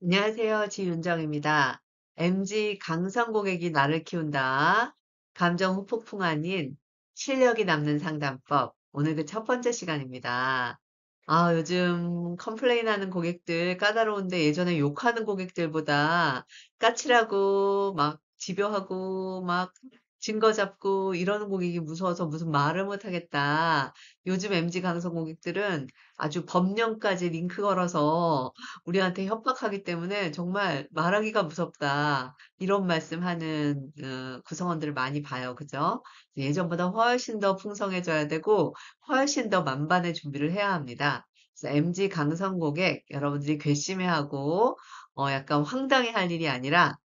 안녕하세요. 지윤정입니다. MG 강성 고객이 나를 키운다. 감정 후폭풍 아닌 실력이 남는 상담법. 오늘 그 첫 번째 시간입니다. 요즘 컴플레인 하는 고객들 까다로운데 예전에 욕하는 고객들보다 까칠하고 막 집요하고 막 증거 잡고 이러는 고객이 무서워서 무슨 말을 못 하겠다. 요즘 MG 강성 고객들은 아주 법령까지 링크 걸어서 우리한테 협박하기 때문에 정말 말하기가 무섭다. 이런 말씀하는 구성원들을 많이 봐요. 그죠? 예전보다 훨씬 더 풍성해져야 되고 훨씬 더 만반의 준비를 해야 합니다. 그래서 MG 강성 고객 여러분들이 괘씸해하고 약간 황당해할 일이 아니라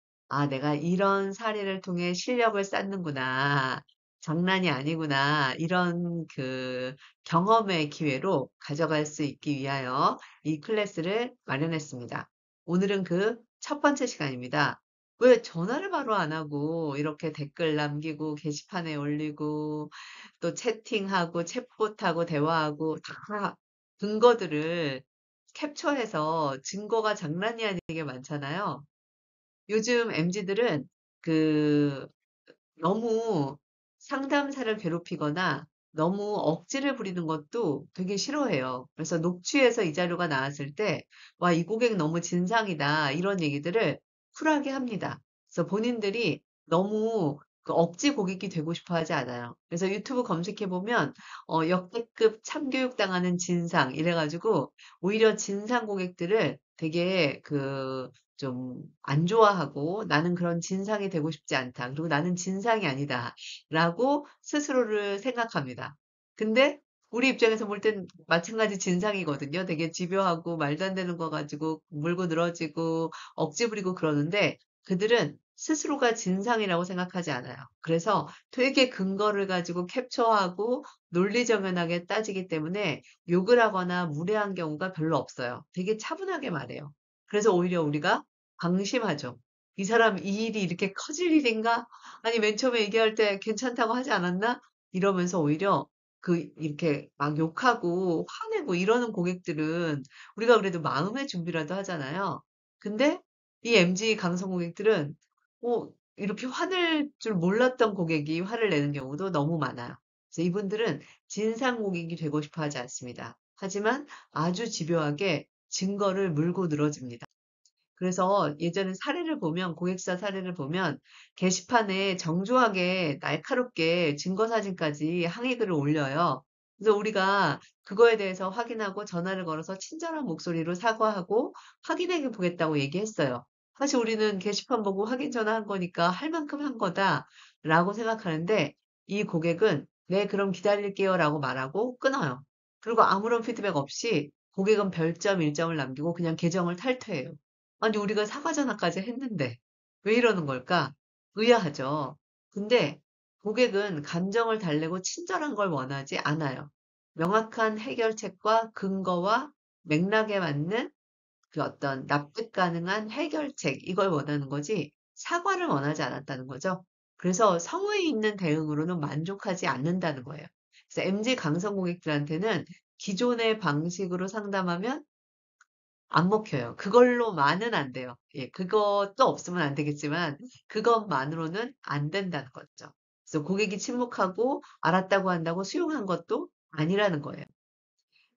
내가 이런 사례를 통해 실력을 쌓는구나. 장난이 아니구나. 이런 그 경험의 기회로 가져갈 수 있기 위하여 이 클래스를 마련했습니다. 오늘은 그 첫 번째 시간입니다. 왜 전화를 바로 안 하고 이렇게 댓글 남기고 게시판에 올리고 또 채팅하고 챗봇하고 대화하고 다 근거들을 캡처해서 증거가 장난이 아니게 많잖아요. 요즘 MZ들은 그 너무 상담사를 괴롭히거나 너무 억지를 부리는 것도 되게 싫어해요. 그래서 녹취해서 이 자료가 나왔을 때, 와, 이 고객 너무 진상이다. 이런 얘기들을 쿨하게 합니다. 그래서 본인들이 너무 그 억지 고객이 되고 싶어 하지 않아요. 그래서 유튜브 검색해보면, 역대급 참교육 당하는 진상, 이래가지고, 오히려 진상 고객들을 되게 좀 안 좋아하고 나는 그런 진상이 되고 싶지 않다. 그리고 나는 진상이 아니다. 라고 스스로를 생각합니다. 근데 우리 입장에서 볼 땐 마찬가지 진상이거든요. 되게 집요하고 말도 안 되는 거 가지고 물고 늘어지고 억지 부리고 그러는데 그들은 스스로가 진상이라고 생각하지 않아요. 그래서 되게 근거를 가지고 캡처하고 논리정연하게 따지기 때문에 욕을 하거나 무례한 경우가 별로 없어요. 되게 차분하게 말해요. 그래서 오히려 우리가 방심하죠. 이 사람 이 일이 이렇게 커질 일인가? 아니, 맨 처음에 얘기할 때 괜찮다고 하지 않았나? 이러면서 오히려 이렇게 막 욕하고 화내고 이러는 고객들은 우리가 그래도 마음의 준비라도 하잖아요. 근데 이 MG 강성 고객들은 이렇게 화낼 줄 몰랐던 고객이 화를 내는 경우도 너무 많아요. 그래서 이분들은 진상 고객이 되고 싶어 하지 않습니다. 하지만 아주 집요하게 증거를 물고 늘어집니다. 그래서 예전에 사례를 보면, 고객사 사례를 보면 게시판에 정중하게 날카롭게 증거 사진까지 항의글을 올려요. 그래서 우리가 그거에 대해서 확인하고 전화를 걸어서 친절한 목소리로 사과하고 확인해 보겠다고 얘기했어요. 사실 우리는 게시판 보고 확인 전화한 거니까 할 만큼 한 거다라고 생각하는데 이 고객은 네, 그럼 기다릴게요 라고 말하고 끊어요. 그리고 아무런 피드백 없이 고객은 별점 1점을 남기고 그냥 계정을 탈퇴해요. 아니, 우리가 사과 전화까지 했는데 왜 이러는 걸까? 의아하죠. 근데 고객은 감정을 달래고 친절한 걸 원하지 않아요. 명확한 해결책과 근거와 맥락에 맞는 그 어떤 납득 가능한 해결책, 이걸 원하는 거지 사과를 원하지 않았다는 거죠. 그래서 성의 있는 대응으로는 만족하지 않는다는 거예요. 그래서 MZ 강성 고객들한테는 기존의 방식으로 상담하면 안 먹혀요. 그걸로만은 안 돼요. 예, 그것도 없으면 안 되겠지만 그것만으로는 안 된다는 거죠. 그래서 고객이 침묵하고 알았다고 한다고 수용한 것도 아니라는 거예요.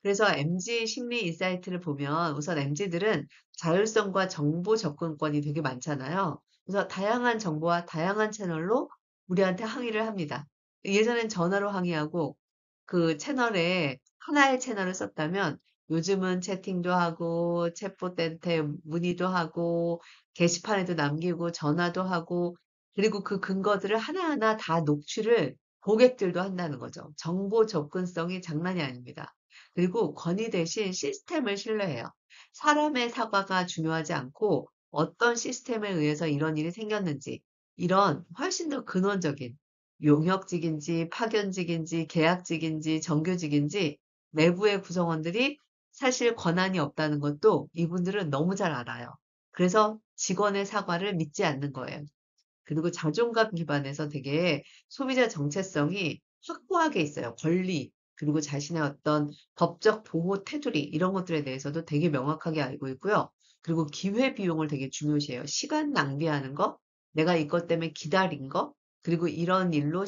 그래서 MG 심리 인사이트를 보면 우선 MG들은 자율성과 정보 접근권이 되게 많잖아요. 그래서 다양한 정보와 다양한 채널로 우리한테 항의를 합니다. 예전엔 전화로 항의하고 그 채널에 하나의 채널을 썼다면 요즘은 채팅도 하고 챗봇한테 문의도 하고 게시판에도 남기고 전화도 하고 그리고 그 근거들을 하나하나 다 녹취를 고객들도 한다는 거죠. 정보 접근성이 장난이 아닙니다. 그리고 권위 대신 시스템을 신뢰해요. 사람의 사과가 중요하지 않고 어떤 시스템에 의해서 이런 일이 생겼는지 이런 훨씬 더 근원적인 용역직인지 파견직인지 계약직인지 정규직인지 내부의 구성원들이 사실 권한이 없다는 것도 이분들은 너무 잘 알아요. 그래서 직원의 사과를 믿지 않는 거예요. 그리고 자존감 기반에서 되게 소비자 정체성이 확고하게 있어요. 권리. 그리고 자신의 어떤 법적 보호 테두리 이런 것들에 대해서도 되게 명확하게 알고 있고요. 그리고 기회 비용을 되게 중요시해요. 시간 낭비하는 거, 내가 이것 때문에 기다린 거, 그리고 이런 일로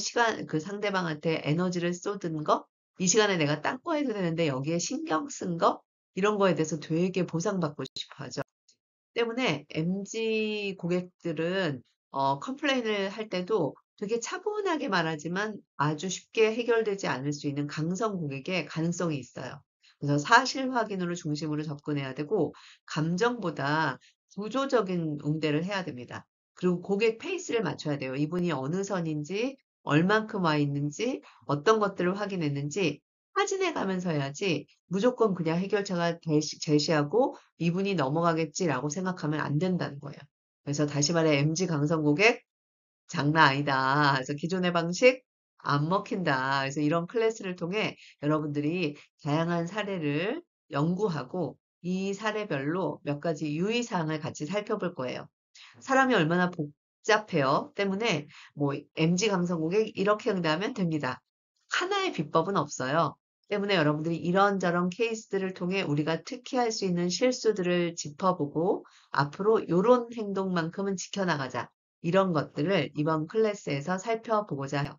그 상대방한테 에너지를 쏟은 거, 이 시간에 내가 딴 거 해도 되는데 여기에 신경 쓴 거, 이런 거에 대해서 되게 보상받고 싶어 하죠. 때문에 MZ 고객들은 컴플레인을 할 때도 되게 차분하게 말하지만 아주 쉽게 해결되지 않을 수 있는 강성 고객의 가능성이 있어요. 그래서 사실 확인으로 중심으로 접근해야 되고 감정보다 구조적인 응대를 해야 됩니다. 그리고 고객 페이스를 맞춰야 돼요. 이분이 어느 선인지, 얼만큼 와 있는지, 어떤 것들을 확인했는지 사진해 가면서 해야지 무조건 그냥 해결책을 제시하고 이분이 넘어가겠지라고 생각하면 안 된다는 거예요. 그래서 다시 말해 MG 강성 고객 장난 아니다. 그래서 기존의 방식 안 먹힌다. 그래서 이런 클래스를 통해 여러분들이 다양한 사례를 연구하고 이 사례별로 몇 가지 유의사항을 같이 살펴볼 거예요. 사람이 얼마나 복잡해요. 때문에 뭐 MG 강성 고객 이렇게 응대하면 됩니다. 하나의 비법은 없어요. 때문에 여러분들이 이런저런 케이스들을 통해 우리가 특히 할 수 있는 실수들을 짚어보고 앞으로 요런 행동만큼은 지켜나가자. 이런 것들을 이번 클래스에서 살펴보고자 해요.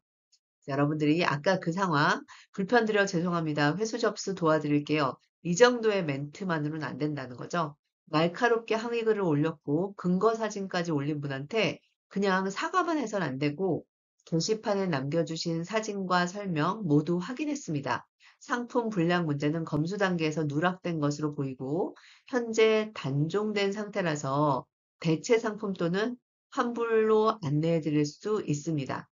여러분들이 아까 그 상황 불편드려 죄송합니다. 회수 접수 도와드릴게요. 이 정도의 멘트만으로는 안 된다는 거죠. 날카롭게 항의글을 올렸고 근거 사진까지 올린 분한테 그냥 사과만 해선 안 되고 게시판에 남겨주신 사진과 설명 모두 확인했습니다. 상품 불량 문제는 검수 단계에서 누락된 것으로 보이고 현재 단종된 상태라서 대체 상품 또는 환불로 안내해 드릴 수 있습니다.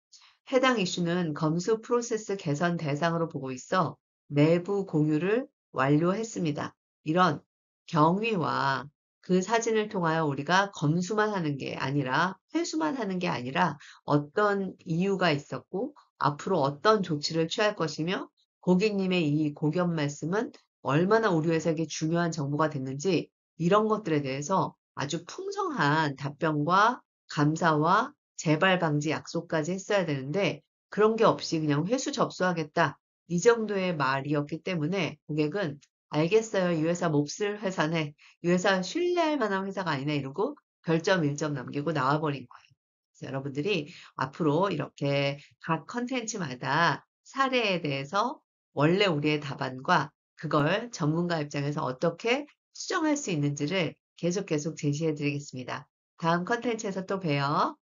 해당 이슈는 검수 프로세스 개선 대상으로 보고 있어 내부 공유를 완료했습니다. 이런 경위와 그 사진을 통하여 우리가 검수만 하는 게 아니라 회수만 하는 게 아니라 어떤 이유가 있었고 앞으로 어떤 조치를 취할 것이며 고객님의 이 고견 말씀은 얼마나 우리 회사에게 중요한 정보가 됐는지 이런 것들에 대해서 아주 풍성한 답변과 감사와 재발 방지 약속까지 했어야 되는데 그런 게 없이 그냥 회수 접수하겠다. 이 정도의 말이었기 때문에 고객은 알겠어요. 이 회사 몹쓸 회사네. 이 회사 신뢰할 만한 회사가 아니네. 이러고 별점 1점 남기고 나와버린 거예요. 그래서 여러분들이 앞으로 이렇게 각 컨텐츠마다 사례에 대해서 원래 우리의 답안과 그걸 전문가 입장에서 어떻게 수정할 수 있는지를 계속 제시해 드리겠습니다. 다음 컨텐츠에서 또 봬요.